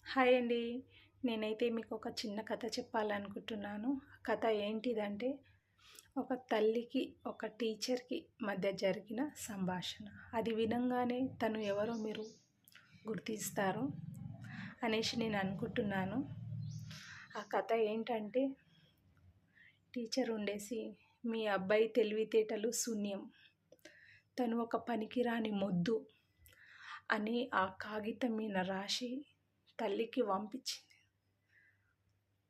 Hi అండి. నేనైతే మీకు ఒక చిన్న కథ చెప్పాలనుకుంటున్నాను. ఆ కథ ఏంటిదంటే, ఒక తల్లికి, ఒక టీచర్‌కి మధ్య జరిగిన సంభాషణ. అది వినంగానే తను ఎవరో మీరు గుర్తిస్తారు అనేసి నేను అనుకుంటున్నాను. ఆ కథ ఏంటంటే, టీచర్ ఉండేసి, మీ అబ్బాయి తెలివితేటలు శూన్యం. తను ఒక పనికిరాని మొద్దు అని ఆ కాగితం మీద రాసి తల్లికి పంపించింది.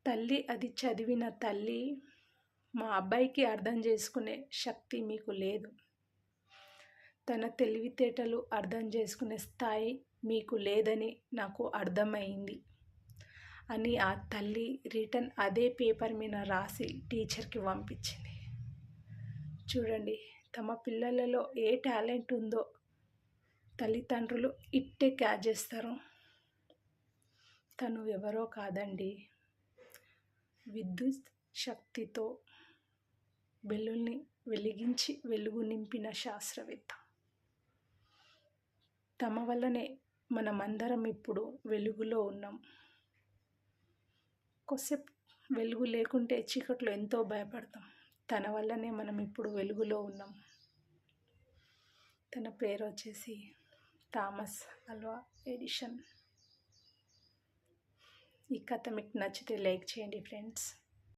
తల్లి అది చదివిన తల్లి, మా అబ్బాయికి అర్థం చేసుకునే శక్తి మీకు లేదు, తన తెలివితేటలు అర్థం చేసుకునే స్థాయి మీకు లేదని నాకు అర్థమైంది అని ఆ తల్లి రిటర్న్ అదే పేపర్ మీద రాసి టీచర్కి పంపించింది. చూడండి, తమ పిల్లలలో ఏ టాలెంట్ ఉందో తల్లిదండ్రులు ఇట్టే క్యాచ్ చేస్తారు. తను ఎవరో కాదండి, విద్యుత్ శక్తితో వెలుగుని వెలిగించి వెలుగు నింపిన శాస్త్రవేత్త. తమ వల్లనే మనమందరం ఇప్పుడు వెలుగులో ఉన్నాం. కొద్దిసేపు వెలుగు లేకుంటే చీకట్లో ఎంతో భయపడతాం. తన వల్లనే మనం ఇప్పుడు వెలుగులో ఉన్నాం. తన పేరు వచ్చేసి థామస్ ఆల్వా ఎడిషన్. ఈ కథ మీకు నచ్చితే లైక్ చేయండి ఫ్రెండ్స్.